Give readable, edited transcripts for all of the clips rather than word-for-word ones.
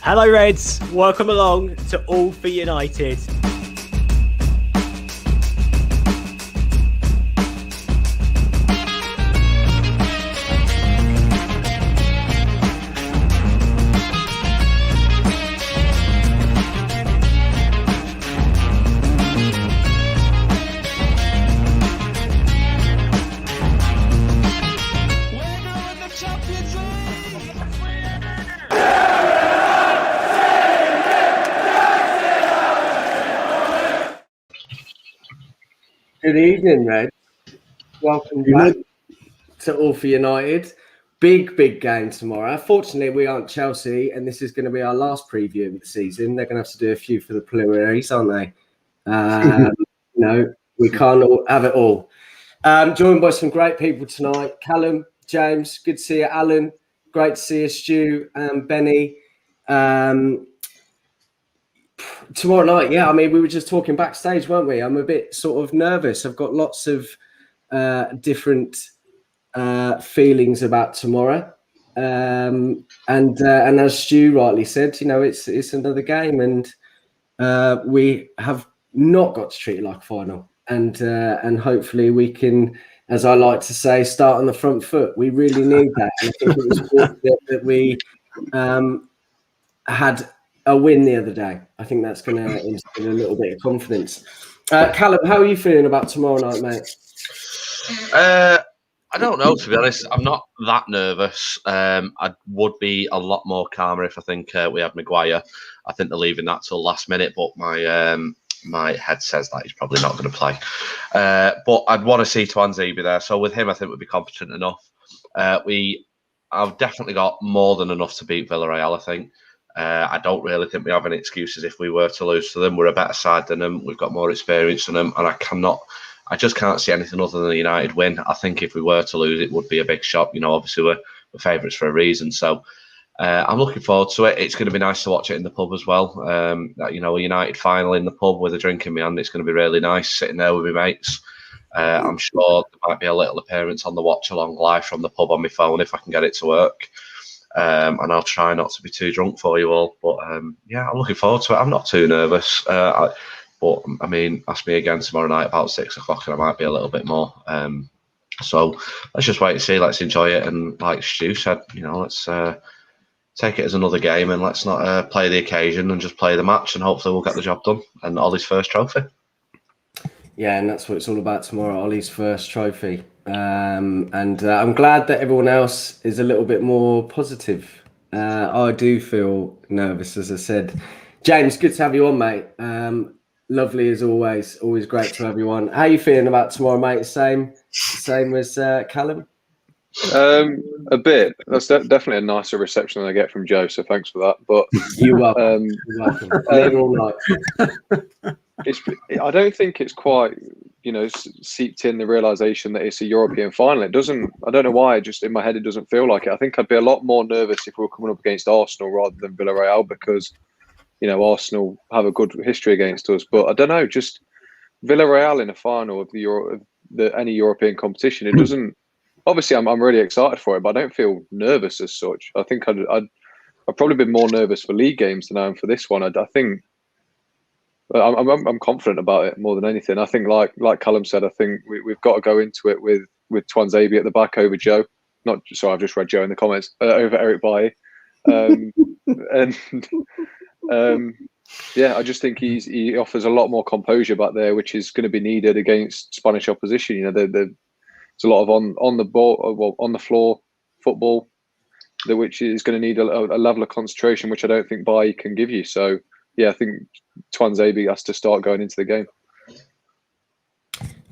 Hello Reds, welcome along to All for United. Good evening, Red. Welcome back to All for United. Big game tomorrow. Fortunately, we aren't Chelsea, and this is going to be our last preview of the season. They're going to have to do a few for the preliminaries, aren't they? We can't have it all. Joined by some great people tonight. Callum, James, good to see you. Alan, great to see you. Stu, Benny. Tomorrow night, yeah. I mean, we were just talking backstage, weren't we? I'm a bit sort of nervous. I've got lots of different feelings about tomorrow, and as Stu rightly said, you know, it's another game, and we have not got to treat it like a final, and hopefully we can, as I like to say, start on the front foot. We really need that. And I think it was fortunate that we had a win the other day. I think that's going to instill a little bit of confidence. Callum, how are you feeling about tomorrow night, mate? I don't know, to be honest. I'm not that nervous. I would be a lot more calmer if I think we had Maguire. I think they're leaving that till last minute, but my head says that he's probably not going to play. But I'd want to see Twanzebe there. So with him, I think we'd be competent enough. I've definitely got more than enough to beat Villarreal, I think. I don't really think we have any excuses if we were to lose to them. We're a better side than them. We've got more experience than them, and I just can't see anything other than a United win. I think if we were to lose, it would be a big shock. You know, obviously we're favourites for a reason. So I'm looking forward to it. It's going to be nice to watch it in the pub as well. You know, a United final in the pub with a drink in my hand. It's going to be really nice sitting there with my mates. I'm sure there might be a little appearance on the watch along live from the pub on my phone if I can get it to work. And I'll try not to be too drunk for you all. But yeah, I'm looking forward to it. I'm not too nervous. But I mean, ask me again tomorrow night about 6 o'clock, and I might be a little bit more. So let's just wait and see. Let's enjoy it. And like Stu said, you know, let's take it as another game, and let's not play the occasion and just play the match. And hopefully we'll get the job done and Ollie's first trophy. Yeah, and that's what it's all about tomorrow, Ollie's first trophy. And I'm glad that everyone else is a little bit more positive. I do feel nervous, as I said. James, good to have you on, mate. Lovely as always. Always great to have you on. How are you feeling about tomorrow, mate? Same as Callum? A bit. That's definitely a nicer reception than I get from Joe, so thanks for that. But you're welcome. All night. I don't think it's quite, you know, seeped in the realization that it's a European final. It doesn't. I don't know why. Just in my head, it doesn't feel like it. I think I'd be a lot more nervous if we were coming up against Arsenal rather than Villarreal, because, you know, Arsenal have a good history against us. But I don't know. Just Villarreal in a final of any European competition. It doesn't. Obviously, I'm really excited for it, but I don't feel nervous as such. I think I've probably been more nervous for league games than I am for this one. I think. I'm confident about it more than anything. I think, like Callum said, I think we've got to go into it with Twanzebe at the back over Joe. I've just read Joe in the comments over Eric Bailly, yeah, I just think he offers a lot more composure back there, which is going to be needed against Spanish opposition. You know, there's a lot of on the ball, on the floor football, which is going to need a level of concentration, which I don't think Bailly can give you. So. Yeah, I think Twanzebe has to start going into the game.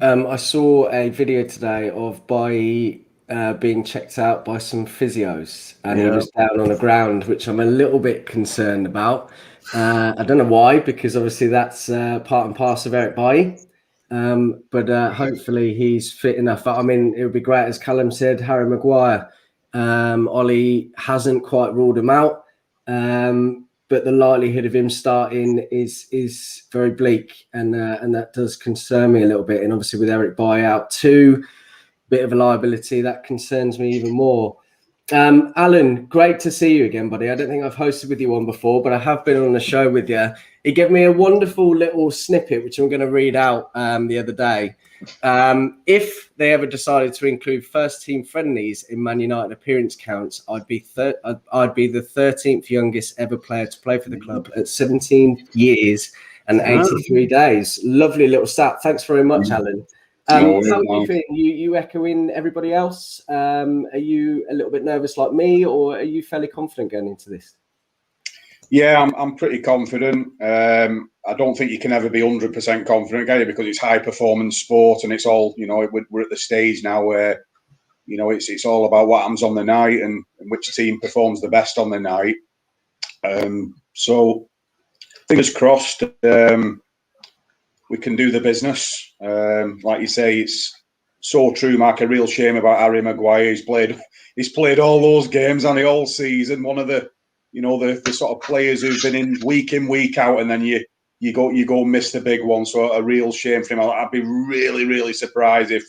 I saw a video today of Bailly being checked out by some physios, and he was down on the ground, which I'm a little bit concerned about. I don't know why, because obviously that's part and parcel of Eric Bailly. But hopefully he's fit enough. I mean, it would be great, as Callum said, Harry Maguire. Ollie hasn't quite ruled him out. But the likelihood of him starting is very bleak, and that does concern me a little bit. And obviously with Eric Bailly out too, bit of a liability, that concerns me even more. Alan, great to see you again, buddy. I don't think I've hosted with you on before, but I have been on the show with you. He gave me a wonderful little snippet, which I'm going to read out the other day. If they ever decided to include first team friendlies in Man United appearance counts, I'd be the 13th youngest ever player to play for the club at 17 years and 83 days. Lovely little stat. Thanks very much, Alan. How are you feeling? You echoing everybody else? Are you a little bit nervous like me, or are you fairly confident going into this? Yeah, I'm pretty confident. I don't think you can ever be 100% confident, can you? Because it's high performance sport, and it's all, you know, we're at the stage now where, you know, it's all about what happens on the night and which team performs the best on the night. So fingers crossed, we can do the business. Like you say, it's so true, Mark. A real shame about Harry Maguire. He's played all those games and the whole season. One of the, you know, the sort of players who've been in, week out, and then you go miss the big one. So a real shame for him. I'd be really surprised if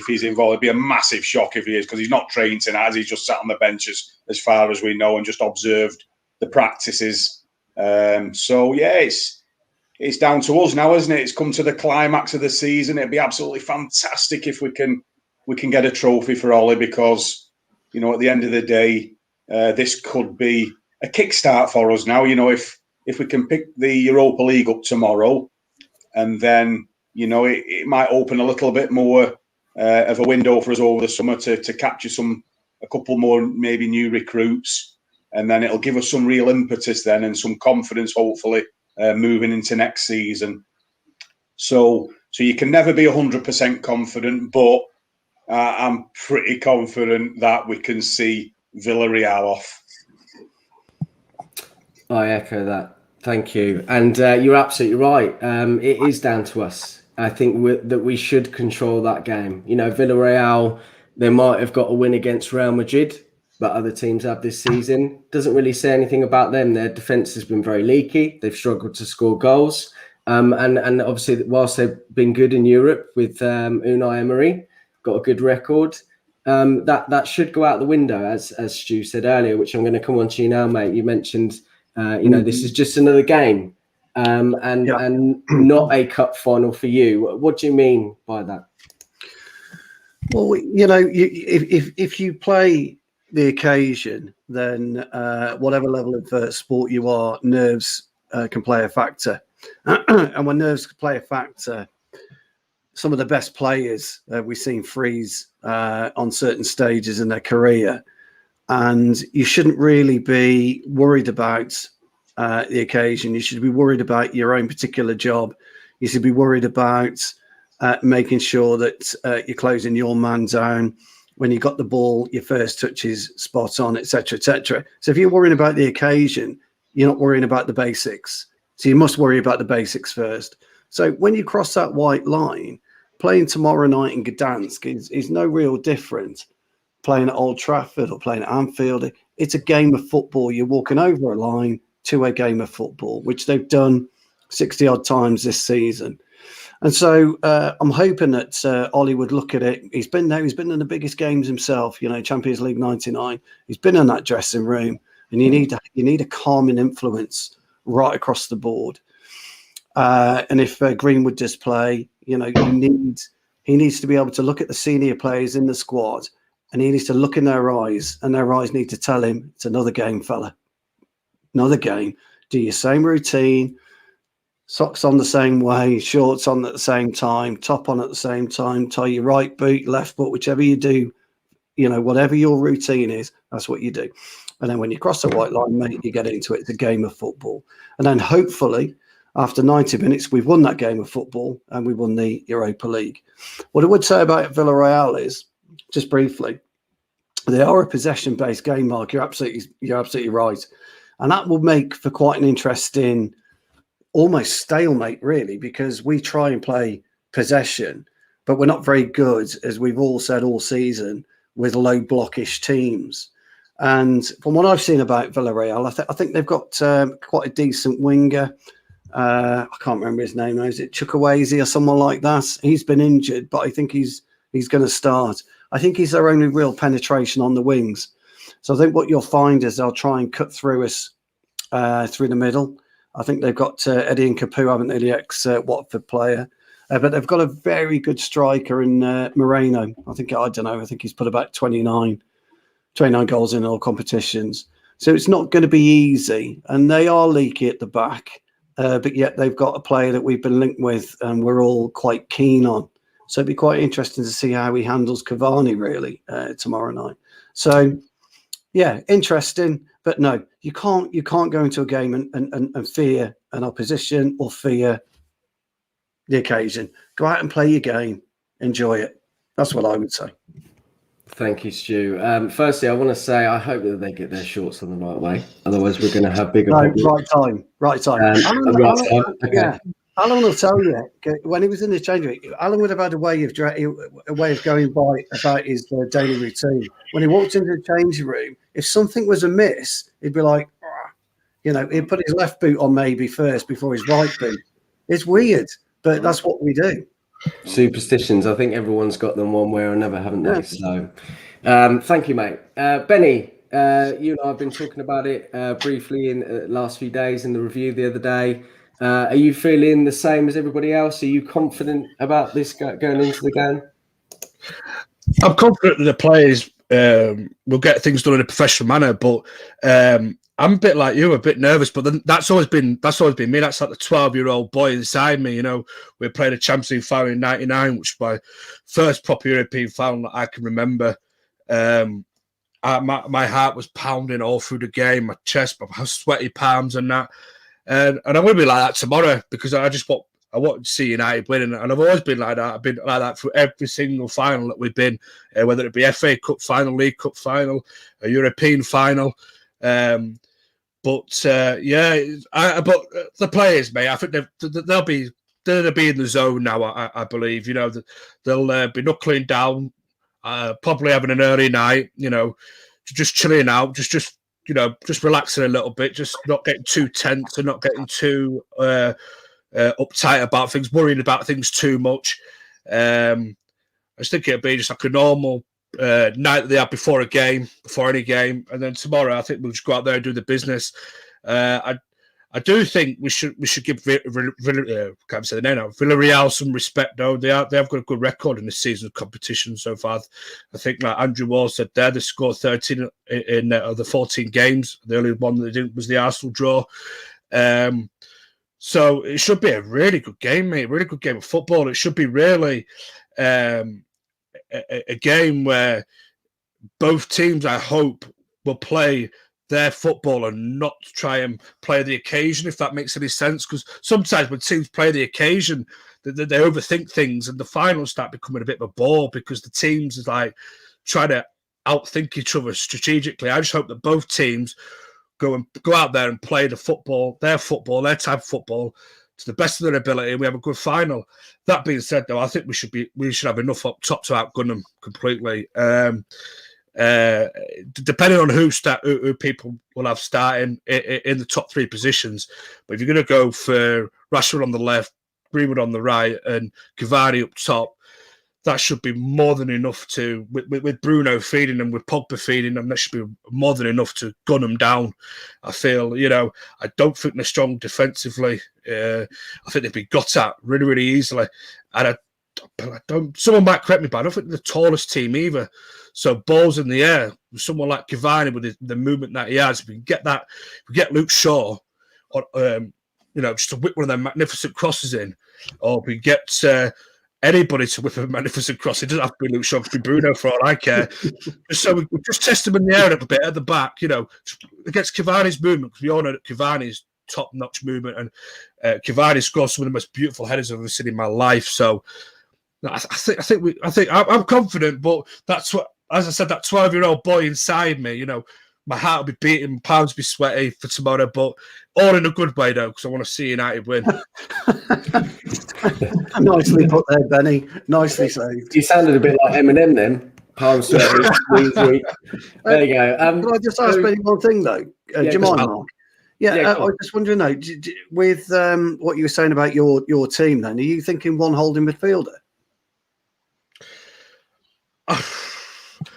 he's involved. It'd be a massive shock if he is, because he's not trained tonight. He's just sat on the bench as far as we know and just observed the practices. So yeah, it's down to us now, isn't it? It's come to the climax of the season. It'd be absolutely fantastic if we can get a trophy for Ollie, because, you know, at the end of the day, this could be a kickstart for us now. You know, if we can pick the Europa League up tomorrow, and then, you know, it might open a little bit more of a window for us over the summer to capture a couple more maybe new recruits, and then it'll give us some real impetus then and some confidence, hopefully, moving into next season. So you can never be 100% confident, but I'm pretty confident that we can see Villarreal off. I echo that. Thank you. And you're absolutely right. It is down to us. I think that we should control that game. You know, Villarreal, they might have got a win against Real Madrid, but other teams have this season. Doesn't really say anything about them. Their defence has been very leaky. They've struggled to score goals. And obviously, whilst they've been good in Europe with Unai Emery, got a good record, that should go out the window, as Stu said earlier, which I'm going to come on to you now, mate. You mentioned, you know, this is just another game and not a cup final for you. What do you mean by that? Well, you know, if you play the occasion, then whatever level of sport you are, nerves can play a factor. And when nerves can play a factor, some of the best players we've seen freeze on certain stages in their career. And you shouldn't really be worried about the occasion. You should be worried about your own particular job. You should be worried about making sure that you're closing your man down. When you got the ball, your first touch is spot on, etc., etc. So if you're worrying about the occasion, you're not worrying about the basics. So you must worry about the basics first. So when you cross that white line, playing tomorrow night in Gdansk is no real different. Playing at Old Trafford or playing at Anfield, it's a game of football. You're walking over a line to a game of football, which they've done 60 odd times this season. And so I'm hoping that Ollie would look at it. He's been there. He's been in the biggest games himself, you know, Champions League 99. He's been in that dressing room, and you need a calming influence right across the board. And if Greenwood does play, you know, he needs to be able to look at the senior players in the squad, and he needs to look in their eyes, and their eyes need to tell him, it's another game, fella. Another game. Do your same routine, socks on the same way, shorts on at the same time, top on at the same time, tie your right boot, left foot, whichever you do, you know, whatever your routine is, that's what you do. And then when you cross the white line, mate, you get into it. It's a game of football. And then hopefully, after 90 minutes, we've won that game of football and we won the Europa League. What I would say about Villarreal is, just briefly, they are a possession-based game, Mark. You're absolutely right. And that will make for quite an interesting, almost stalemate, really, because we try and play possession, but we're not very good, as we've all said all season, with low blockish teams. And from what I've seen about Villarreal, I think they've got quite a decent winger. I can't remember his name now. Is it Chukwueze or someone like that? He's been injured, but I think he's going to start. I think he's their only real penetration on the wings. So I think what you'll find is they'll try and cut through us through the middle. I think they've got Eddie and Capu, haven't they, the ex-Watford player. But they've got a very good striker in Moreno. I think he's put about 29 goals in all competitions. So it's not going to be easy. And they are leaky at the back. But yet they've got a player that we've been linked with and we're all quite keen on. So it'd be quite interesting to see how he handles Cavani, really, tomorrow night. So, yeah, interesting. But no, you can't go into a game and fear an opposition or fear the occasion. Go out and play your game. Enjoy it. That's what I would say. Thank you, Stu. Firstly, I want to say I hope that they get their shorts on the right way. Otherwise, we're going to have bigger problems. Right time. Okay. Yeah, Alan will tell you when he was in the change room. Alan would have had a way of going by about his daily routine. When he walked into the changing room, if something was amiss, he'd be like, he'd put his left boot on maybe first before his right boot. It's weird, but that's what we do. Superstitions. I think everyone's got them one way or another, haven't they? So, thank you, mate. Benny, you and I have been talking about it briefly in the last few days in the review the other day. Are you feeling the same as everybody else? Are you confident about this going into the game? I'm confident that the players will get things done in a professional manner, but I'm a bit like you, a bit nervous. But then that's always been me. That's like the 12-year-old boy inside me. We played a Champions League final in '99, which was my first proper European final that I can remember. My heart was pounding all through the game, my chest, my sweaty palms, and that. And I'm going to be like that tomorrow because I want to see United win, and I've always been like that. I've been like that through every single final that we've been, whether it be FA Cup final, League Cup final, a European final. But the players, mate, I think they'll be in the zone now. I believe, they'll be knuckling down, probably having an early night, just chilling out, just relaxing a little bit, just not getting too tense and not getting too uptight about things, worrying about things too much. I just think it'll be just like a normal night that they have before any game, and then tomorrow I think we'll just go out there and do the business. I do think we should give Villarreal some respect though. They have got a good record in this season of competition so far. I think like Andrew Wall said there, they scored 13 in the 14 games. The only one that they didn't was the Arsenal draw. So it should be a really good game, mate. Really good game of football. It should be really a game where both teams, I hope, will play their football and not try and play the occasion, if that makes any sense. Because sometimes when teams play the occasion, they overthink things, and the finals start becoming a bit of a bore because the teams is like trying to outthink each other strategically. I just hope that both teams go out there and play their type of football to the best of their ability, and we have a good final. That being said, though, I think we should have enough up top to outgun them completely. Depending on who people will have starting in the top three positions, but if you're going to go for Rashford on the left, Greenwood on the right, and Cavani up top, that should be more than enough to, with Bruno feeding them, with Pogba feeding them, that should be more than enough to gun them down. I feel, I don't think they're strong defensively. I think they'd be got at really, really easily. And I don't, someone might correct me, but I don't think they're the tallest team either. So balls in the air, with someone like Cavani with the movement that he has, if we get Luke Shaw, or, just to whip one of them magnificent crosses in, or if we get anybody to whip a magnificent cross. It doesn't have to be Luke Shaw, it could be Bruno for all I care. So we just test them in the air a bit at the back, against Cavani's movement, because we all know that Cavani's top-notch movement, and Cavani scored some of the most beautiful headers I've ever seen in my life. So I think I'm confident, but that's what, as I said, that 12-year-old boy inside me, my heart will be beating, palms be sweaty for tomorrow, but all in a good way, though, because I want to see United win. Nicely put there, Benny. Nicely saved. You sounded a bit like Eminem then. Palms sweaty. There you go. Can I just ask Benny one thing, though? Do you mind, Mark? I was just wondering, though, with what you were saying about your team, then, are you thinking one holding midfielder?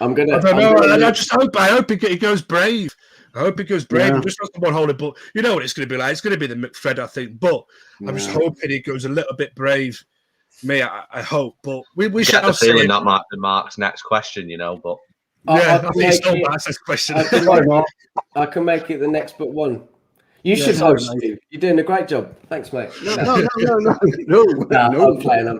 I I'm gonna. I don't know. I hope he goes brave. I hope he goes brave. Yeah. He just doesn't want to hold it. But you know what it's going to be like. It's going to be the McFred, I think. But I'm just hoping he goes a little bit brave. I hope. But we Get shall the see. feeling that might be Mark's next question, you know. But yeah, I think it's not Mark's next question. I can make it the next but one. You should host, Steve. You're doing a great job. Thanks, mate. No. I'm playing.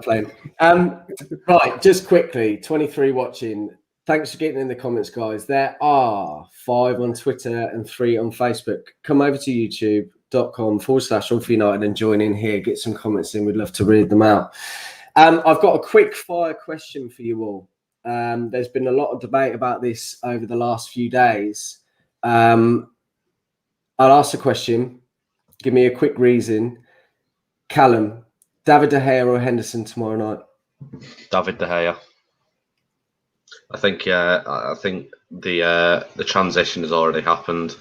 Right, just quickly, 23 watching. Thanks for getting in the comments, guys. There are 5 on Twitter and 3 on Facebook. Come over to youtube.com/AllForUnited and join in here. Get some comments in. We'd love to read them out. I've got a quick fire question for you all. There's been a lot of debate about this over the last few days. I'll ask the question. Give me a quick reason. Callum, David De Gea or Henderson tomorrow night? David De Gea. I think the transition has already happened.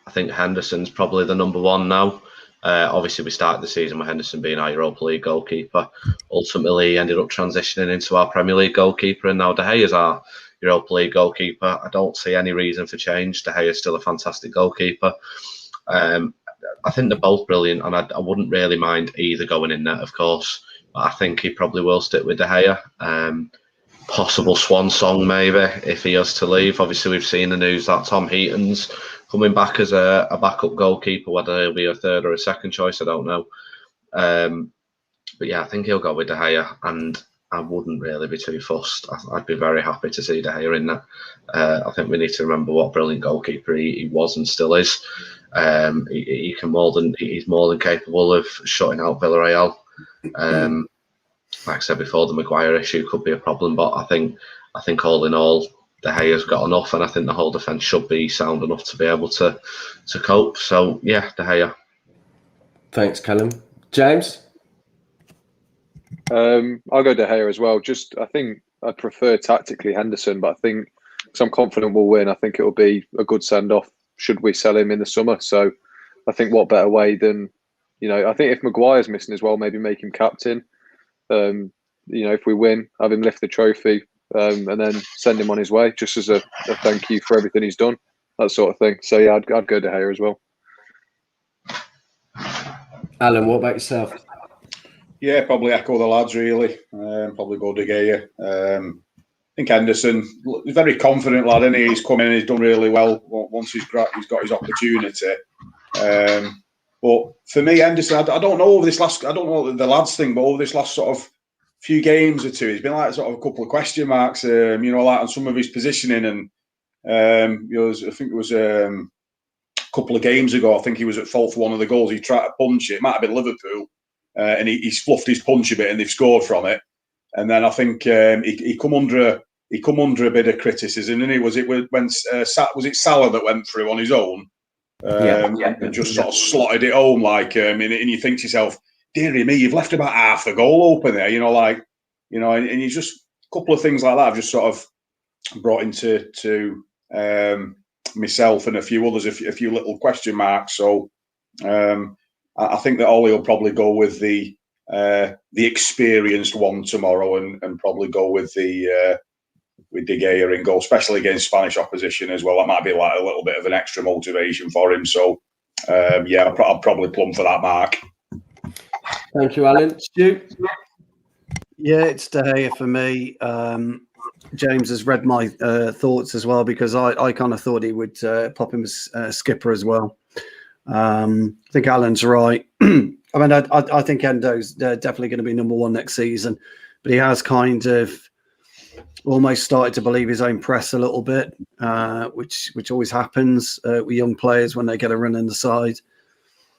I think Henderson's probably the number one now. Obviously, we started the season with Henderson being our Europa League goalkeeper. Ultimately, he ended up transitioning into our Premier League goalkeeper, and now De Gea is our Europa League goalkeeper. I don't see any reason for change. De Gea is still a fantastic goalkeeper. I think they're both brilliant, and I wouldn't really mind either going in net, of course. But I think he probably will stick with De Gea. Possible swan song, maybe, if he has to leave. Obviously, we've seen the news that Tom Heaton's coming back as a backup goalkeeper, whether he'll be a third or a second choice, I don't know. But yeah, I think he'll go with De Gea, and I wouldn't really be too fussed. I'd be very happy to see De Gea in that. I think we need to remember what a brilliant goalkeeper he was and still is. He's more than capable of shutting out Villarreal. Like I said before, the Maguire issue could be a problem, but I think all in all, De Gea's got enough, and I think the whole defence should be sound enough to be able to cope. So yeah, De Gea. Thanks, Callum. James? I'll go De Gea as well. I think I prefer tactically Henderson, but I think because I'm confident we'll win, I think it will be a good send-off should we sell him in the summer. So I think what better way than, I think if Maguire's missing as well, maybe make him captain. If we win, have him lift the trophy, and then send him on his way, just as a thank you for everything he's done, that sort of thing. So yeah, I'd go De Gea as well. Alan, what about yourself? Yeah, probably echo the lads, really. Probably go De Gea. I think Henderson, very confident lad, isn't he? He's come in, he's done really well once he's got his opportunity. But for me, Henderson, I don't know over this last, I don't know what the lads think, but over this last sort of few games or two, he's been like sort of a couple of question marks, like on some of his positioning. And, I think it was a couple of games ago, I think he was at fault for one of the goals. He tried to punch it. It might have been Liverpool. And he's fluffed his punch a bit and they've scored from it. And then I think he come under a bit of criticism, and was it Salah that went through on his own? And just sort of slotted it home and you think to yourself, dearie me, you've left about half the goal open there, and you just a couple of things like that I've just sort of brought into myself and a few others, a few little question marks. So I think that Ollie will probably go with the experienced one tomorrow, and probably go with with De Gea in goal, especially against Spanish opposition as well. That might be like a little bit of an extra motivation for him. So, I'll probably plumb for that mark. Thank you, Alan. Stu? Yeah, it's De Gea for me. James has read my thoughts as well, because I kind of thought he would pop him as skipper as well. I think Alan's right. I mean, I think Endo's definitely going to be number one next season, but he has kind of almost started to believe his own press a little bit, which always happens with young players when they get a run in the side.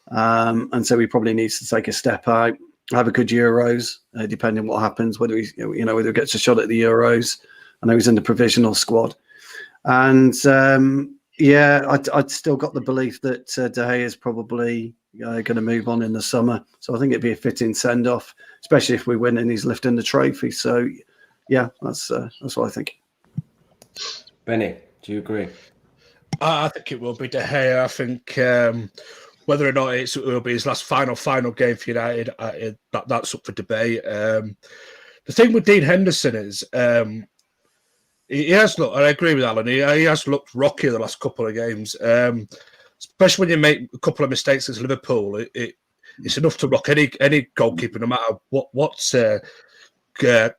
And so he probably needs to take a step out, have a good Euros, depending on what happens, whether whether he gets a shot at the Euros. I know he's in the provisional squad, and I'd still got the belief that De Gea is probably going to move on in the summer. So I think it'd be a fitting send off, especially if we win and he's lifting the trophy. So yeah, that's what I think. Benny, do you agree? I think it will be De Gea. I think whether or not it will be his last final game for United, that's up for debate. The thing with Dean Henderson is he has looked. I agree with Alan. He has looked rocky the last couple of games, especially when you make a couple of mistakes against Liverpool. It's enough to rock any goalkeeper, no matter what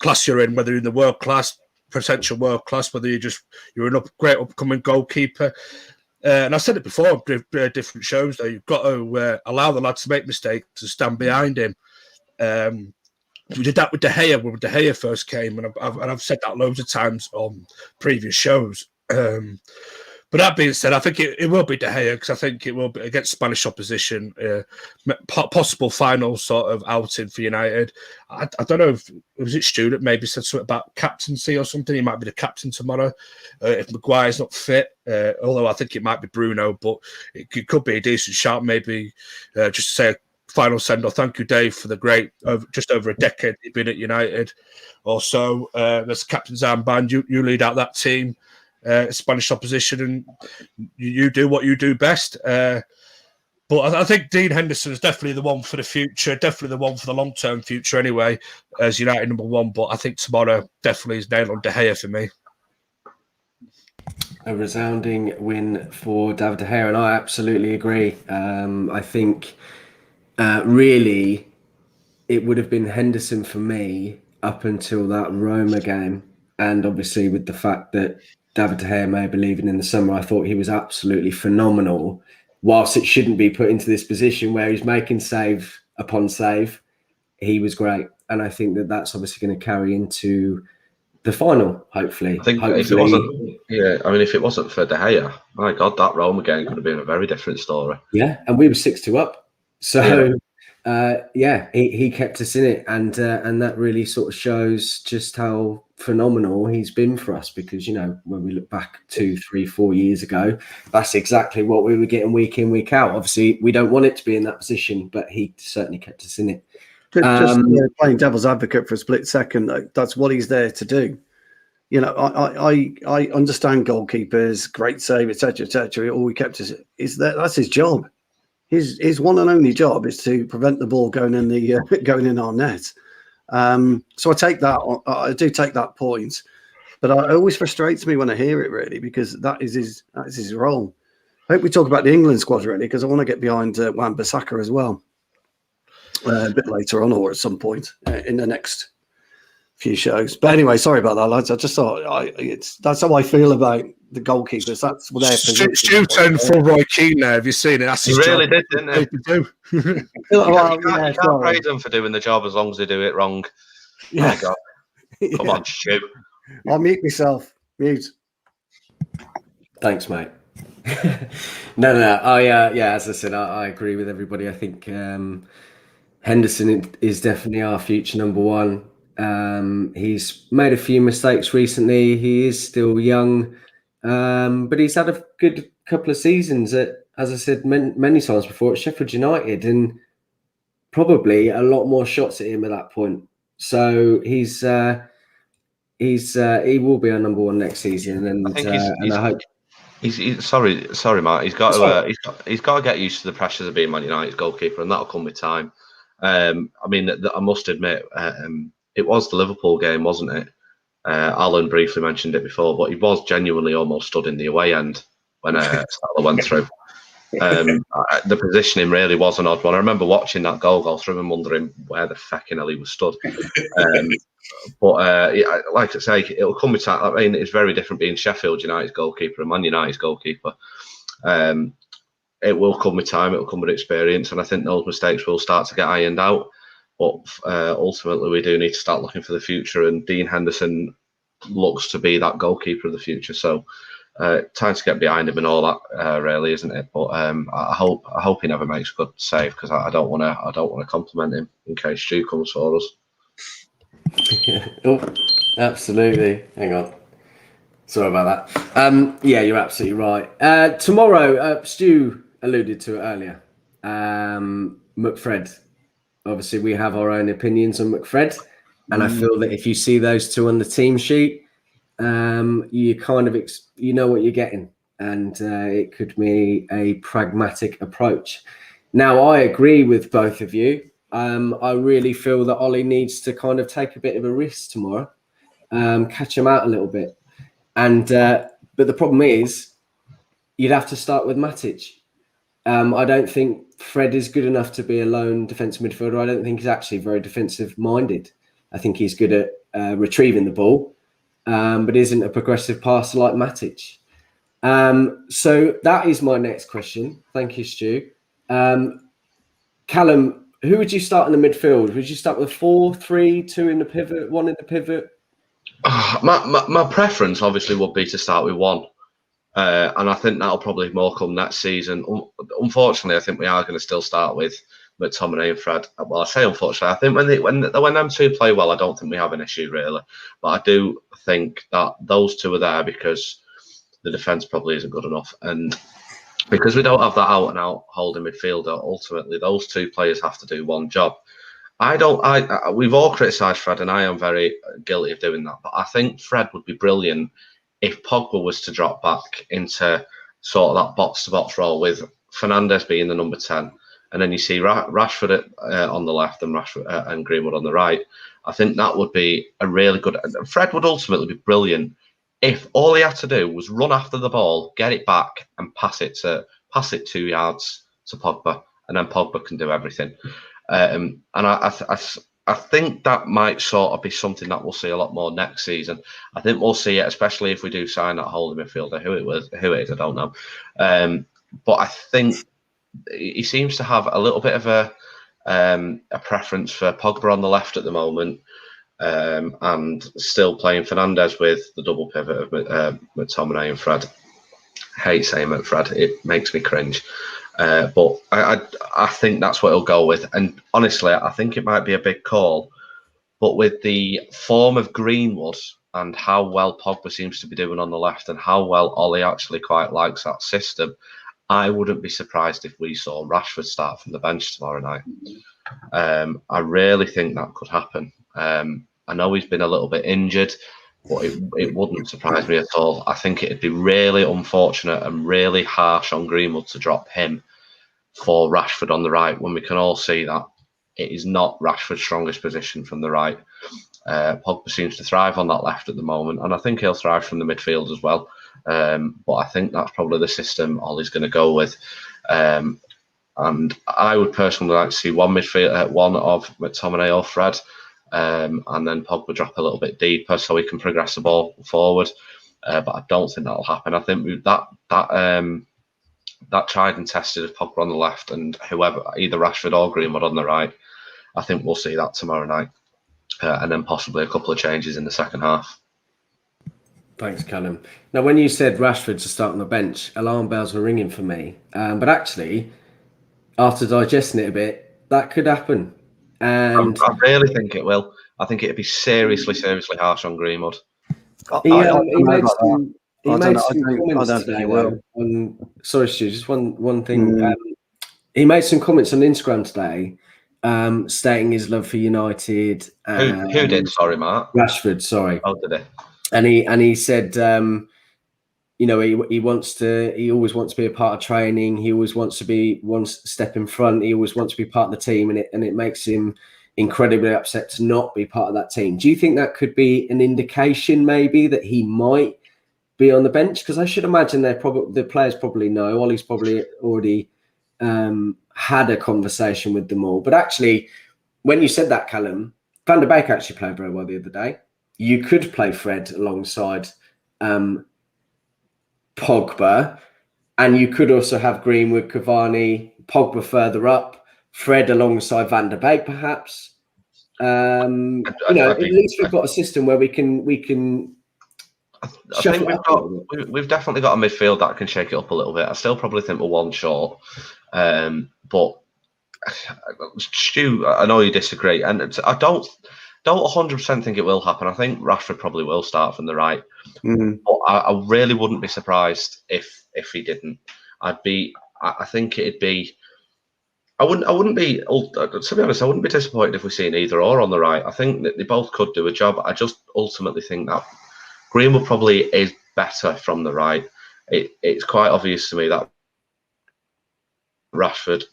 class you're in, whether you're in the world class, potential world class, whether you're a great upcoming goalkeeper. And I said it before on different shows, though, you've got to allow the lads to make mistakes and stand behind him. We did that with De Gea when De Gea first came, and I've said that loads of times on previous shows. But that being said, I think it will be De Gea, because I think it will be against Spanish opposition, possible final sort of outing for United. I don't know if was it Stu that maybe said something about captaincy or something. He might be the captain tomorrow if Maguire's not fit. Although I think it might be Bruno, but it could be a decent shout. Maybe just to say a final send off. Thank you, Dave, for the great just over a decade you've been at United. Also, there's captain's armband. You lead out that team. Spanish opposition, and you do what you do best. But I think Dean Henderson is definitely the one for the future, definitely the one for the long-term future anyway, as United number one. But I think tomorrow definitely is nailed on De Gea for me. A resounding win for David De Gea, and I absolutely agree. I think really it would have been Henderson for me up until that Roma game, and obviously with the fact that David De Gea may be leaving in the summer, I thought he was absolutely phenomenal. Whilst it shouldn't be put into this position where he's making save upon save, he was great. And I think that that's obviously going to carry into the final, hopefully. I think if it wasn't, if it wasn't for De Gea, my God, that Roma game could have been a very different story. Yeah, and we were 6-2 up. So, he kept us in it. And that really sort of shows just how phenomenal he's been for us, because when we look back 2, 3, 4 years ago, that's exactly what we were getting week in, week out. Obviously we don't want it to be in that position, but he certainly kept us in it. Just playing devil's advocate for a split second, though, that's what he's there to do. I understand goalkeepers, great save, etc. All we kept is that's his job. His one and only job is to prevent the ball going in our net. So I do take that point, but it always frustrates me when I hear it, really, because that is his role. I hope we talk about the England squad, really, because I want to get behind Wan-Bissaka as well a bit later on, or at some point in the next few shows. But anyway, sorry about that, lads. I just thought that's how I feel about the goalkeepers. That's what their position. Stu turned full Roy Keane there. Have you seen it? That's he really did, didn't he? Do. You can't praise them for doing the job as long as they do it wrong. Yeah. My God. Come on, Stu. I'll mute myself. Mute. Thanks, mate. No. As I said, I agree with everybody. I think Henderson is definitely our future number one. He's made a few mistakes recently. He is still young, but he's had a good couple of seasons at, as I said many times before, at Sheffield United, and probably a lot more shots at him at that point. So he will be our number one next season, and I hope. Sorry, Mark. He's got to get used to the pressures of being Man United's goalkeeper, and that'll come with time. I must admit, it was the Liverpool game, wasn't it? Alan briefly mentioned it before, but he was genuinely almost stood in the away end when Salah went through. The positioning really was an odd one. I remember watching that goal through and wondering where the fucking hell he was stood. But like I say, it'll come with time. I mean, it's very different being Sheffield United's goalkeeper and Man United's goalkeeper. It will come with time. It will come with experience, and I think those mistakes will start to get ironed out. But ultimately, we do need to start looking for the future, and Dean Henderson looks to be that goalkeeper of the future. So, time to get behind him and all that, really, isn't it? But I hope he never makes a good save, because I don't want to compliment him in case Stu comes for us. Oh, absolutely. Hang on. Sorry about that. Yeah, you're absolutely right. Tomorrow, Stu alluded to it earlier. McFred. Obviously, we have our own opinions on McFred, and I feel that if you see those two on the team sheet, you kind of you know what you're getting, and it could be a pragmatic approach. Now, I agree with both of you. I really feel that Ollie needs to kind of take a bit of a risk tomorrow, catch him out a little bit. And but the problem is, you'd have to start with Matic. I don't think Fred is good enough to be a lone defensive midfielder. I don't think he's actually very defensive minded. I think he's good at retrieving the ball, but isn't a progressive passer like Matic. So that is my next question. Thank you, Stu. Callum, who would you start in the midfield? Would you start with 4-3-2 in the pivot, 1 in the pivot? My preference obviously would be to start with 1. And I think that'll probably more come next season. Unfortunately, I think we are going to still start with McTominay and Fred. Well, I say unfortunately. I think when them two play well, I don't think we have an issue really. But I do think that those two are there because the defence probably isn't good enough, and because we don't have that out and out holding midfielder. Ultimately, those two players have to do one job. We've all criticised Fred, and I am very guilty of doing that. But I think Fred would be brilliant if Pogba was to drop back into sort of that box-to-box role with Fernandes being the number 10, and then you see Rashford on the left and Rashford and Greenwood on the right. I think that would be a really good. Fred would ultimately be brilliant if all he had to do was run after the ball, get it back, and pass it 2 yards to Pogba, and then Pogba can do everything. And I think that might sort of be something that we'll see a lot more next season. I think we'll see it, especially if we do sign that holding midfielder. Who it is, I don't know. But I think he seems to have a little bit of a preference for Pogba on the left at the moment, and still playing Fernandes with the double pivot of McTominay and Fred. I hate saying Fred; it makes me cringe. But I think that's what he'll go with. And honestly, I think it might be a big call. But with the form of Greenwood and how well Pogba seems to be doing on the left and how well Ollie actually quite likes that system, I wouldn't be surprised if we saw Rashford start from the bench tomorrow night. I really think that could happen. I know he's been a little bit injured, but it wouldn't surprise me at all. I think it'd be really unfortunate and really harsh on Greenwood to drop him for Rashford on the right when we can all see that it is not Rashford's strongest position from the right. Pogba seems to thrive on that left at the moment, and I think he'll thrive from the midfield as well. But I think that's probably the system Ollie's going to go with. And I would personally like to see one of McTominay or Fred, and then Pogba drop a little bit deeper so he can progress the ball forward. But I don't think that'll happen. I think that tried and tested of Pogba on the left and whoever, either Rashford or Greenwood on the right, I think we'll see that tomorrow night. And then possibly a couple of changes in the second half. Thanks, Callum. Now, when you said Rashford to start on the bench, alarm bells were ringing for me. But actually, after digesting it a bit, that could happen. And I really think it will. I think it'd be seriously harsh on Greenwood. He made some comments today. Sorry, Stu, just one thing. He made some comments on Instagram today, stating his love for United. Who did? Sorry, Mark. Rashford. Sorry. Oh, did he? And he said, he always wants to be a part of training. He always wants to be one step in front. He always wants to be part of the team, and it makes him incredibly upset to not be part of that team. Do you think that could be an indication, maybe, that he might be on the bench? Because I should imagine the players probably know. Ollie's probably already had a conversation with them all. But actually, when you said that, Callum, Van der Beek actually played very well the other day. You could play Fred alongside Pogba, and you could also have Greenwood, Cavani, Pogba further up, Fred alongside Van der Beek, perhaps. At least we've got a system where we can. I think we've definitely got a midfield that can shake it up a little bit. I still probably think we're one short, but Stu, I know you disagree, and I don't 100% think it will happen. I think Rashford probably will start from the right, but I really wouldn't be surprised if he didn't. I think it'd be. I wouldn't be. To be honest, I wouldn't be disappointed if we see either or on the right. I think that they both could do a job. I just ultimately think that Greenwood probably is better from the right. It's quite obvious to me that Rashford.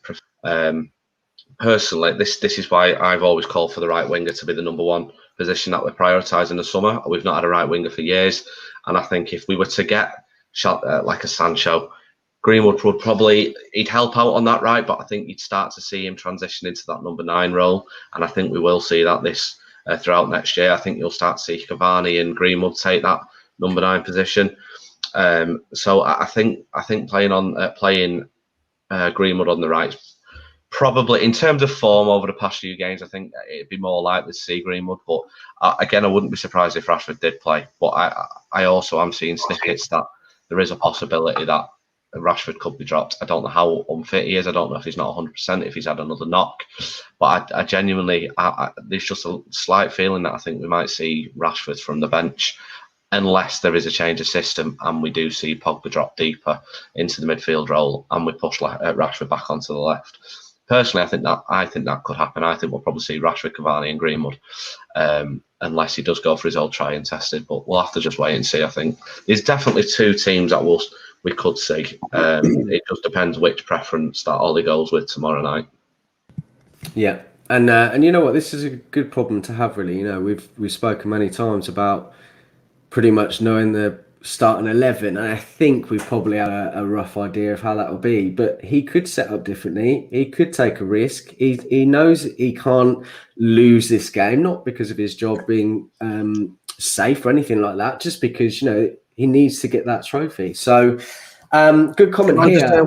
Personally, this is why I've always called for the right winger to be the number one position that we're prioritising in the summer. We've not had a right winger for years. And I think if we were to get like a Sancho, Greenwood would probably, he'd help out on that right, but I think you'd start to see him transition into that number 9 role. And I think we will see that throughout next year. I think you'll start to see Cavani and Greenwood take that number 9 position. So I think playing Greenwood on the right, probably in terms of form over the past few games, I think it'd be more likely to see Greenwood. But again, I wouldn't be surprised if Rashford did play. But I also am seeing snippets that there is a possibility that Rashford could be dropped. I don't know how unfit he is. I don't know if he's not 100%, if he's had another knock. But I genuinely, there's just a slight feeling that I think we might see Rashford from the bench, unless there is a change of system and we do see Pogba drop deeper into the midfield role and we push Rashford back onto the left. Personally, I think that could happen. I think we'll probably see Rashford, Cavani, and Greenwood, unless he does go for his old try and tested. But we'll have to just wait and see. I think there's definitely 2 teams that we could see. It just depends which preference that Ollie goes with tomorrow night. Yeah, and you know what, this is a good problem to have, really. You know, we've spoken many times about pretty much knowing the starting 11, and I think we've probably had a rough idea of how that will be. But he could set up differently. He could take a risk. He knows he can't lose this game, not because of his job being safe or anything like that, just because, you know, he needs to get that trophy. So good comment here.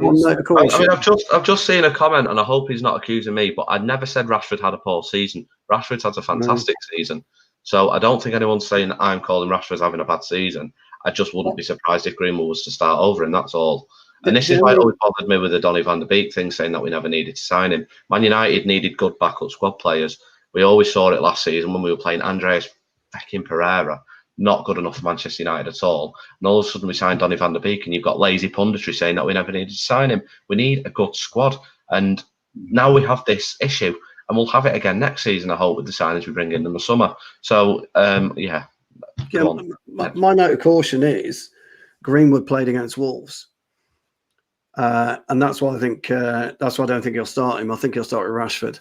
I've just seen a comment, and I hope he's not accusing me, but I never said Rashford had a poor season. Rashford's had a fantastic season. So I don't think anyone's saying that I'm calling Rashford having a bad season. I just wouldn't be surprised if Greenwood was to start over him, that's all. And this is why it always bothered me with the Donny van de Beek thing, saying that we never needed to sign him. Man United needed good backup squad players. We always saw it last season when we were playing Andreas fucking Pereira. Not good enough for Manchester United at all. And all of a sudden we signed Donny van de Beek, and you've got lazy punditry saying that we never needed to sign him. We need a good squad. And now we have this issue, and we'll have it again next season, I hope, with the signings we bring in the summer. So, yeah. My note of caution is Greenwood played against Wolves. And that's why I think that's why I don't think he'll start him. I think he'll start with Rashford.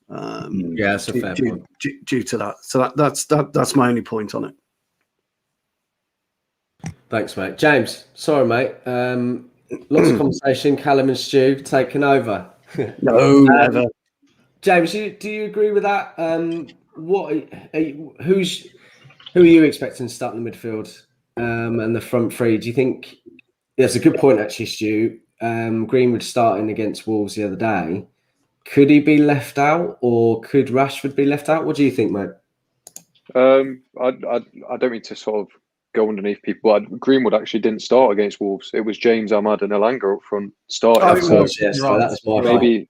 Yeah, that's a fair point. Due to that. So that's my only point on it. Thanks, mate. James, sorry, mate. Lots of conversation. Callum and Stu taking over. No, never. James, do you agree with that? Who are you expecting to start in the midfield and the front three? Do you think that's a good point, actually, Stu? Greenwood starting against Wolves the other day. Could he be left out, or could Rashford be left out? What do you think, mate? I don't mean to sort of go underneath people. Greenwood actually didn't start against Wolves. It was James Ahmad and Elanga up front starting. Yes, right. That was my fault. Maybe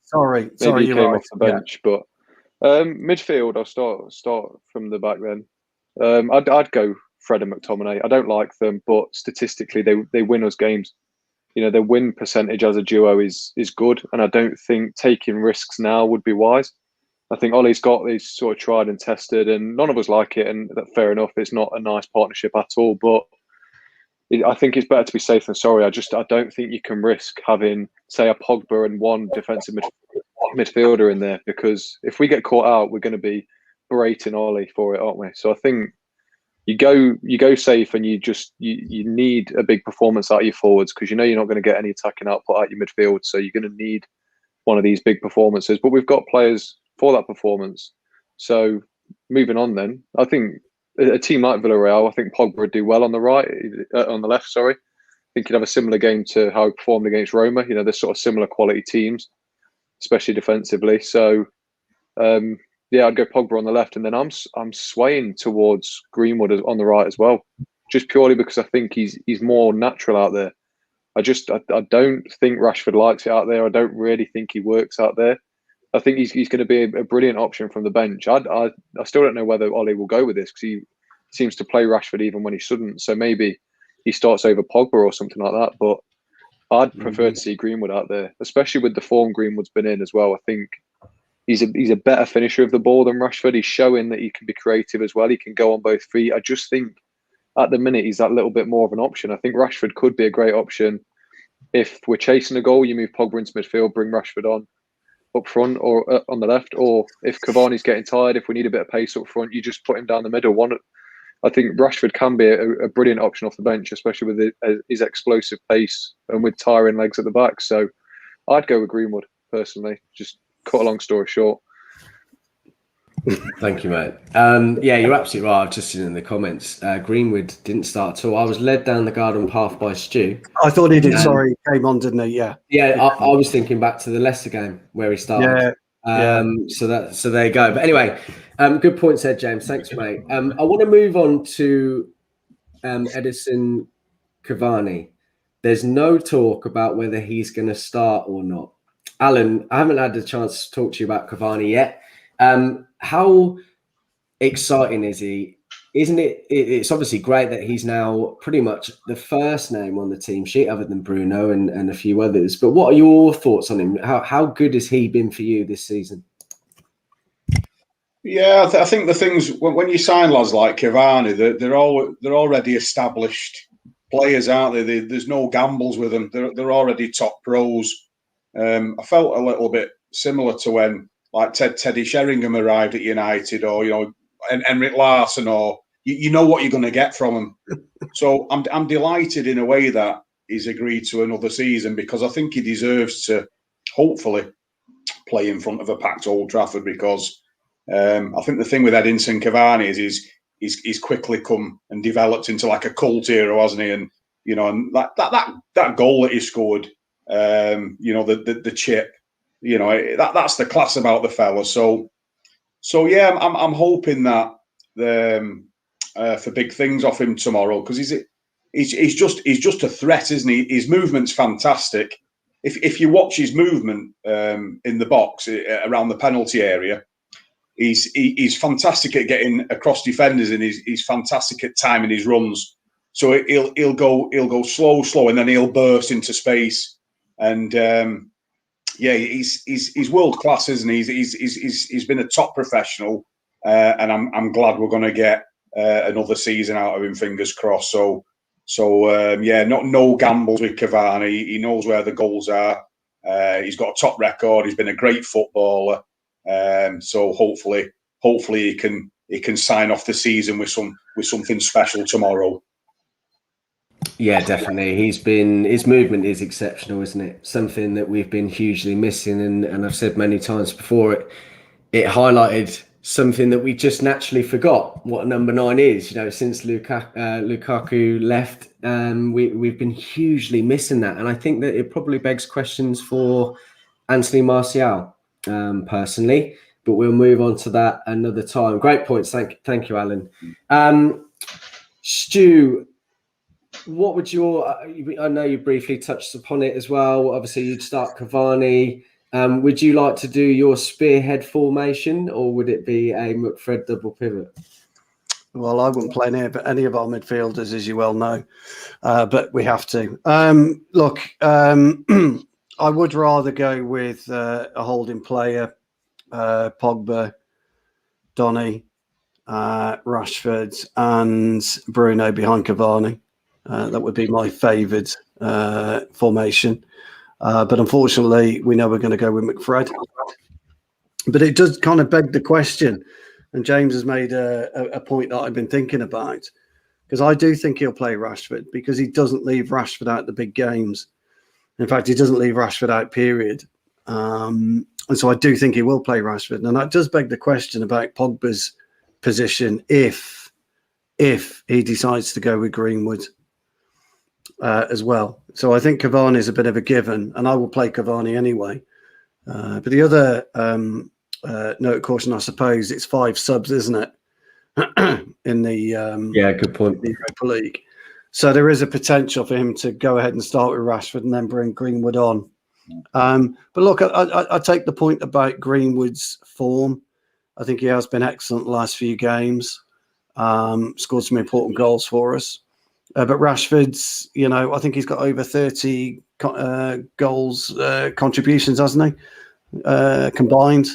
he came off the bench, yeah. But midfield, I'll start from the back then. I'd go Fred and McTominay. I don't like them, but statistically they win us games. You know, their win percentage as a duo is good, and I don't think taking risks now would be wise. I think Ollie's got these sort of tried and tested, and none of us like it, and that's fair enough. It's not a nice partnership at all, but I think it's better to be safe than sorry. I don't think you can risk having, say, a Pogba and one defensive midfielder in there, because if we get caught out, we're going to be berating Ollie for it, aren't we? So I think you go safe, and you need a big performance out of your forwards, because you know you're not going to get any attacking output out of your midfield. So you're going to need one of these big performances. But we've got players for that performance. So moving on, then I think a team like Villarreal, I think Pogba would do well on the left. Sorry, I think he'd have a similar game to how he performed against Roma. You know, they're sort of similar quality teams, especially defensively. So yeah, I'd go Pogba on the left, and then I'm swaying towards Greenwood on the right as well, just purely because I think he's more natural out there. I don't think Rashford likes it out there. I don't really think he works out there. I think he's going to be a brilliant option from the bench. I still don't know whether Ollie will go with this, because he seems to play Rashford even when he shouldn't. So maybe he starts over Pogba or something like that. But I'd prefer to see Greenwood out there, especially with the form Greenwood's been in as well. I think he's a better finisher of the ball than Rashford. He's showing that he can be creative as well. He can go on both feet. I just think at the minute he's that little bit more of an option. I think Rashford could be a great option. If we're chasing a goal, you move Pogba into midfield, bring Rashford on up front or on the left. Or if Cavani's getting tired, if we need a bit of pace up front, you just put him down the middle. I think Rashford can be a brilliant option off the bench, especially with his explosive pace and with tiring legs at the back. So I'd go with Greenwood personally. Just cut a long story short. Thank you, mate. Yeah, you're absolutely right. I've just seen in the comments, Greenwood didn't start at all. I was led down the garden path by Stu. I thought he did. Sorry, he came on, didn't he? Yeah. Yeah, I was thinking back to the Leicester game where he started. Yeah. So there you go. But anyway, good points there, James. Thanks, mate. I want to move on to Edison Cavani. There's no talk about whether he's going to start or not. Alan, I haven't had the chance to talk to you about Cavani yet. How exciting is he? Isn't it? It's obviously great that he's now pretty much the first name on the team sheet, other than Bruno and a few others. But what are your thoughts on him? How good has he been for you this season? Yeah, I think the things when you sign lads like Cavani, they're already established players, aren't they? There's no gambles with them. They're already top pros. I felt a little bit similar to when like Teddy Sheringham arrived at United, or Henrik Larsson, or you know what you're going to get from him. So I'm delighted in a way that he's agreed to another season, because I think he deserves to hopefully play in front of a packed Old Trafford, because I think the thing with Edinson Cavani is he's quickly come and developed into like a cult hero, hasn't he? And and that goal that he scored, the chip, that's the class about the fella. So yeah, I'm hoping that for big things off him tomorrow, because he's just a threat, isn't he? His movement's fantastic. If you watch his movement in the box around the penalty area, he's fantastic at getting across defenders, and he's fantastic at timing his runs. So he'll go slow, and then he'll burst into space. And he's world class, isn't he? He's been a top professional, and I'm glad we're going to get another season out of him. Fingers crossed. So no gambles with Cavani. He knows where the goals are. He's got a top record. He's been a great footballer. So hopefully he can sign off the season with something special tomorrow. Yeah, definitely. His movement is exceptional, isn't it? Something that we've been hugely missing, and I've said many times before, it highlighted something that we just naturally forgot what number 9 is. Since Lukaku left, we've been hugely missing that, and I think that it probably begs questions for Anthony Martial, personally. But we'll move on to that another time. Great points. Thank you, Alan. Stu, what would I know you briefly touched upon it as well. Obviously, you'd start Cavani. Would you like to do your spearhead formation, or would it be a McFred double pivot? Well, I wouldn't play any of our midfielders, as you well know, but we have to. Look, I would rather go with a holding player, Pogba, Donny, Rashford, and Bruno behind Cavani. That would be my favoured formation. But unfortunately, we know we're going to go with McFred. But it does kind of beg the question, and James has made a point that I've been thinking about, because I do think he'll play Rashford, because he doesn't leave Rashford out the big games. In fact, he doesn't leave Rashford out, period. And so I do think he will play Rashford. And that does beg the question about Pogba's position if he decides to go with Greenwood as well. So I think Cavani is a bit of a given, and I will play Cavani anyway. But the other note of caution, I suppose, it's 5 subs, isn't it? In the good point. The Europa League. So there is a potential for him to go ahead and start with Rashford and then bring Greenwood on. But look, I take the point about Greenwood's form. I think he has been excellent the last few games. Scored some important goals for us. But Rashford's, I think he's got over 30 goals contributions, hasn't he? Combined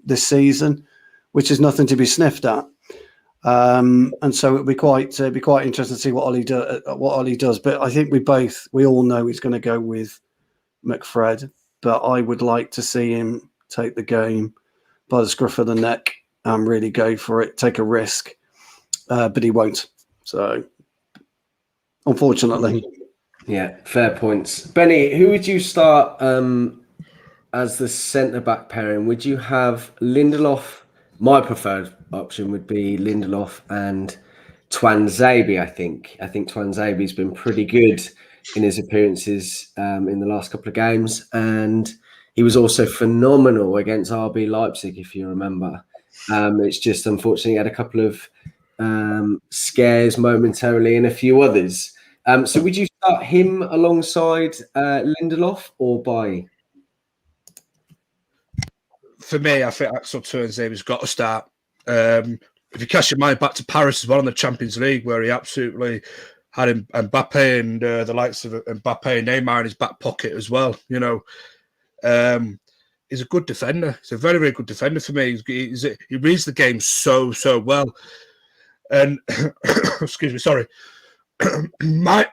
this season, which is nothing to be sniffed at. And so it'll be quite interesting to see what Ollie does. But I think we all know he's going to go with McFred. But I would like to see him take the game by the scruff of the neck and really go for it, take a risk. but he won't. So, unfortunately. Yeah, fair points. Benny, who would you start as the centre-back pairing? Would you have Lindelof? My preferred option would be Lindelof and Twanzebe, I think. I think Twanzebe's been pretty good in his appearances in the last couple of games. And he was also phenomenal against RB Leipzig, if you remember. It's just, unfortunately, he had a couple of scares momentarily and a few others. So would you start him alongside Lindelof or Bailly? For me, I think Axel Tuanzebe's got to start. If you cast your mind back to Paris as well in the Champions League, where he absolutely had Mbappe and the likes of Mbappe and Neymar in his back pocket as well, you know, he's a good defender. He's a very, very good defender for me. He reads the game so well. And excuse me, sorry. My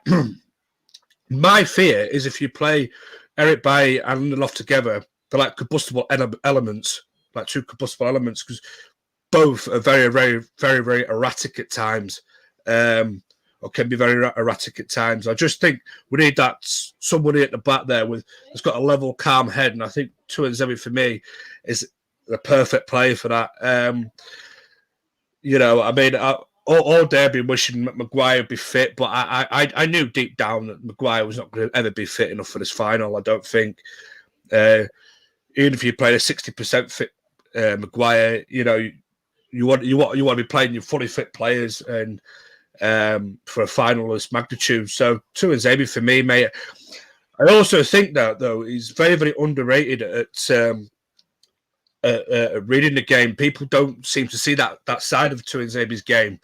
fear is if you play Eric Bailly and Lindelof together, they're like combustible elements, like two combustible elements, because both are very, very, very, very erratic at times, or can be very erratic at times. I just think we need that somebody at the back there that's got a level, calm head, and I think Tuanzebe for me is the perfect player for that. You know, I mean, all day I've been wishing Maguire would be fit, but I knew deep down that Maguire was not going to ever be fit enough for this final. I don't think. Even if you played a 60% fit Maguire, you know, you want to be playing your fully fit players and for a final of this magnitude. So Tuanzebe for me, mate. I also think that though he's very, very underrated at reading the game. People don't seem to see that side of Tuanzebe's game.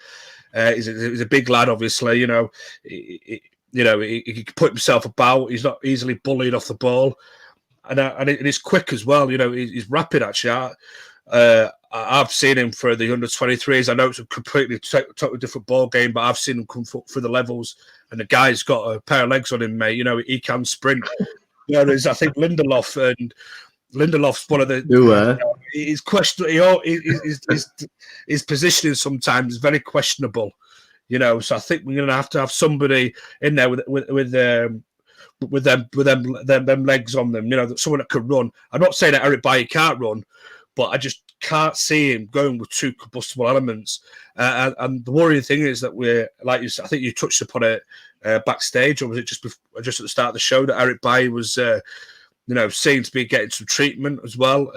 He's a big lad, obviously. You know, he can put himself about. He's not easily bullied off the ball. And it's quick as well. You know, he's rapid, actually. I've seen him for the under-23s. I know it's a completely, totally different ball game, but I've seen him come through the levels, and the guy's got a pair of legs on him, mate. You know, he can sprint. Whereas I think Lindelof's one of the... He's questionable. His positioning sometimes is very questionable. You know, so I think we're going to have somebody in there with them legs on them, you know, that someone that can run. I'm not saying that Eric Bailly can't run, but I just can't see him going with two combustible elements. And the worrying thing is that we're, like you said, I think you touched upon it backstage, or was it just at the start of the show, that Eric Bailly was, seemed to be getting some treatment as well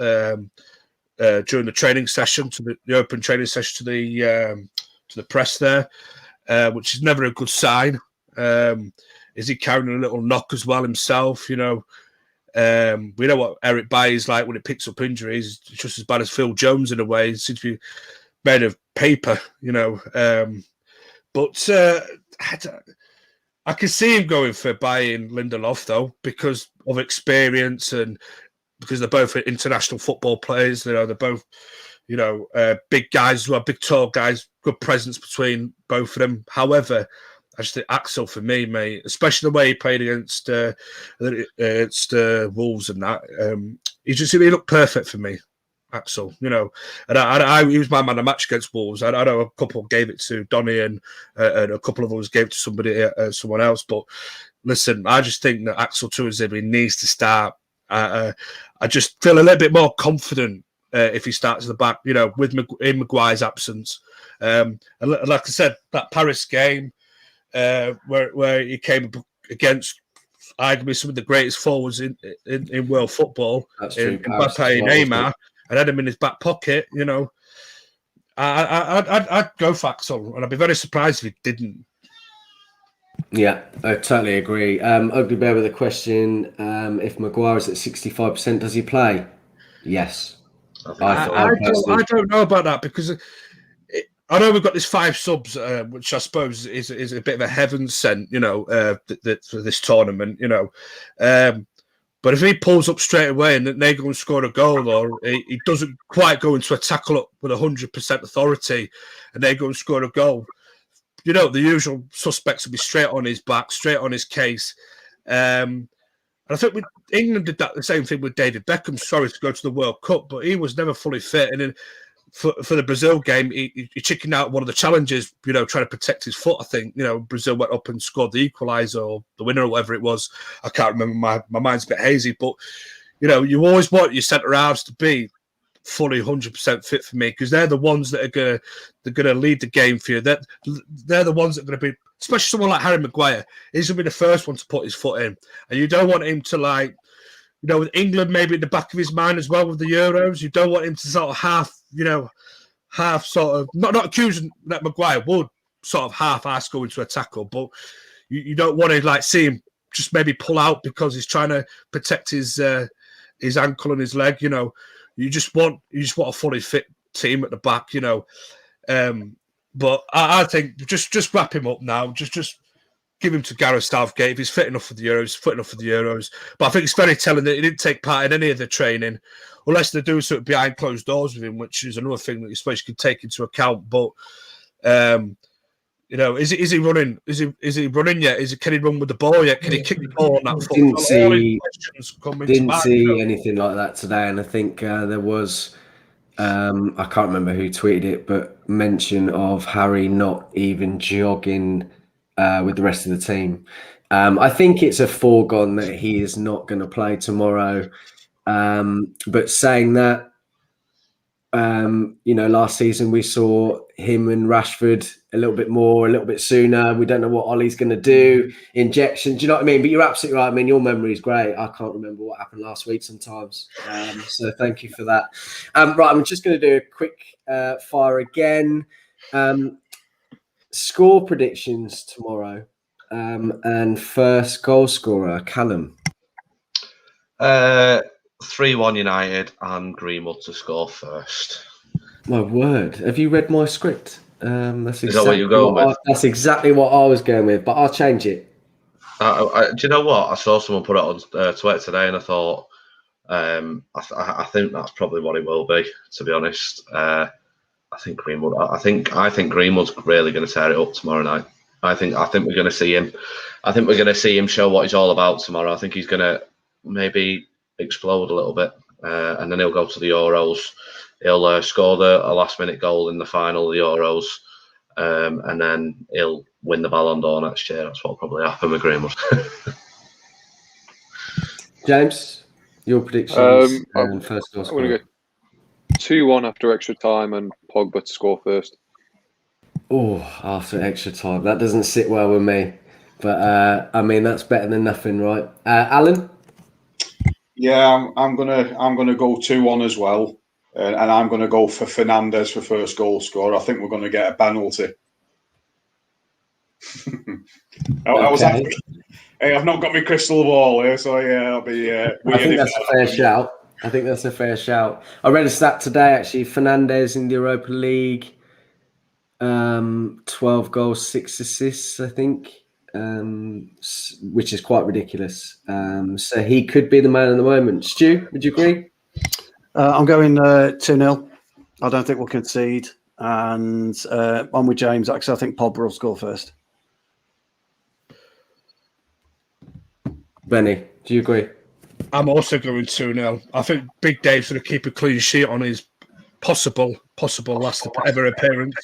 during the training session, to the open training session to the press there, which is never a good sign. Is he carrying a little knock as well himself? You know, we know what Eric Bailly is like when he picks up injuries. It's just as bad as Phil Jones in a way. He seems to be made of paper, you know. But I can see him going for Bailly and Lindelof, though, because of experience and because they're both international football players. You know, they're both, you know, big guys as well, big tall guys, good presence between both of them. However, I just think Axel for me, mate, especially the way he played against Wolves and that, he looked perfect for me, Axel. You know, and he was my man of the match against Wolves. I know a couple gave it to Donny and a couple of others gave it to someone else. But listen, I just think that Axel Tuanzebe needs to start. I just feel a little bit more confident if he starts at the back, you know, in Maguire's absence. And like I said, that Paris game. Where he came against arguably some of the greatest forwards in world football, in Mbappe and Neymar, and had him in his back pocket. You know, I'd go for Axel, and I'd be very surprised if he didn't. Yeah, I totally agree. Ugly Bear with a question: if Maguire is at 65%, does he play? Yes. I don't know about that, because I know we've got this 5 subs, which I suppose is a bit of a heaven sent, you know, for this tournament, you know. But if he pulls up straight away and they go and score a goal, or he doesn't quite go into a tackle up with 100% authority and they go and score a goal, you know, the usual suspects will be straight on his back, straight on his case. And I think England did the same thing with David Beckham. Sorry to go to the World Cup, but he was never fully fit. And then for the Brazil game, he chickened out one of the challenges, trying to protect his foot. I think, Brazil went up and scored the equaliser or the winner or whatever it was. I can't remember. My mind's a bit hazy, but you always want your centre halves to be fully 100% fit for me, because they're the ones that are gonna lead the game for you. They're the ones that are gonna be, especially someone like Harry Maguire. He's gonna be the first one to put his foot in, and you don't want him to with England maybe in the back of his mind as well with the Euros. You don't want him to sort of half sort of not accusing that Maguire would sort of half-ass go into a tackle, but you don't want to see him just maybe pull out because he's trying to protect his ankle and his leg. You just want a fully fit team at the back. But I think just wrap him up now. Just give him to Gareth Southgate. If he's fit enough for the Euros, fit enough for the Euros. But I think it's very telling that he didn't take part in any of the training, unless they're doing something behind closed doors with him, which is another thing that you suppose you could take into account. But is he running? Is he running yet? Can he run with the ball yet? Can he kick the ball on that foot? Didn't see anything like that today, and I think there was. I can't remember who tweeted it, but mention of Harry not even jogging with the rest of the team. I think it's a foregone that he is not going to play tomorrow. But saying that, last season we saw him and Rashford a little bit sooner. We don't know what Ollie's going to do. Injections, do you know what I mean? But you're absolutely right. I mean, your memory is great. I can't remember what happened last week sometimes. So thank you for that. Right, I'm just going to do a quick fire again. Score predictions tomorrow. And first goal scorer, Callum. 3-1 United and Greenwood to score first. My word. Have you read my script? That's exactly Is that what you're going with? That's exactly what I was going with, but I'll change it. Do you know what? I saw someone put it on Twitter today, and I thought, I think that's probably what it will be. To be honest, I think Greenwood. I think Greenwood's really going to tear it up tomorrow night. I think we're going to see him. I think we're going to see him show what he's all about tomorrow. I think he's going to maybe explode a little bit, and then he'll go to the Euros. He'll score a last-minute goal in the final of the Euros, and then he'll win the Ballon d'Or next year. That's what'll probably happen with Greenwood. James, your predictions and first goal scorer. I'm going to go 2-1 after extra time and Pogba to score first. Oh, after extra time. That doesn't sit well with me. But, I mean, that's better than nothing, right? Alan? Yeah, I'm gonna go 2-1 as well. And I'm going to go for Fernandes for first goal scorer. I think we're going to get a penalty. Okay. Hey, I've not got my crystal ball here, so yeah, I'll be. I think that's a fair shout. I read a stat today, actually. Fernandes in the Europa League, 12 goals, 6 assists, I think, which is quite ridiculous. So he could be the man in the moment. Stu, would you agree? I'm going 2-0. I don't think we'll concede. And I'm with James. Actually, I think Pogba will score first. Benny, do you agree? I'm also going 2-0. I think Big Dave's going to keep a clean sheet on his possible last ever appearance.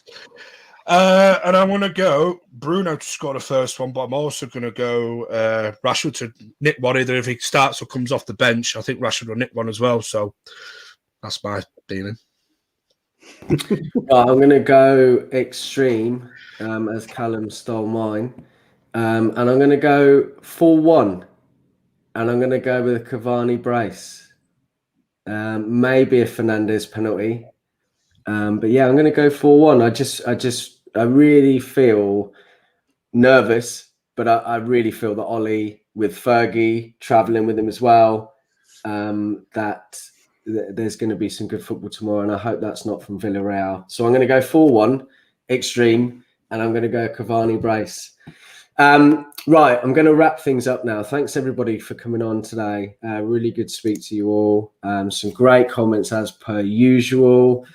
And I'm going to go Bruno to score the first one, but I'm also going to go Rashford to nick one, either if he starts or comes off the bench. I think Rashford will nick one as well, so that's my feeling. Well, I'm going to go extreme, as Callum stole mine, and I'm going to go 4-1, and I'm going to go with a Cavani brace, maybe a Fernandes penalty, but yeah, I'm going to go 4-1. I really feel nervous, but I really feel that Ollie, with Fergie travelling with him as well, that there's going to be some good football tomorrow, and I hope that's not from Villarreal. So I'm going to go 4-1, extreme, and I'm going to go Cavani brace. Right, I'm going to wrap things up now. Thanks, everybody, for coming on today. Really good to speak to you all. Some great comments, as per usual.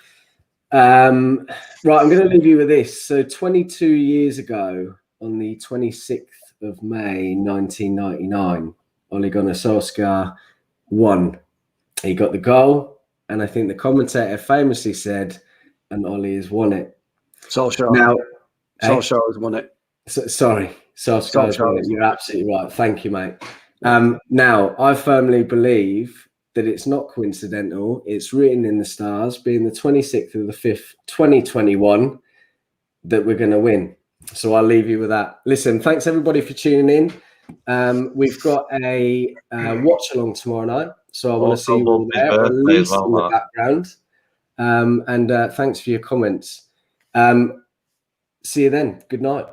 Right, I'm going to leave you with this. So 22 years ago, on the 26th of May, 1999, Ole Gunnar Solskjaer won. He got the goal, and I think the commentator famously said, and Ollie has won it. Solskjaer. Now, Solskjaer has won it. Sorry, Solskjaer has won it. You're absolutely right. Thank you, mate. Now, I firmly believe that it's not coincidental. It's written in the stars, being the 26th of the 5th, 2021, that we're going to win. So I'll leave you with that. Listen, thanks everybody for tuning in. We've got a watch along tomorrow night, so I want to see you all there, or at least in the background. And thanks for your comments. See you then. Good night.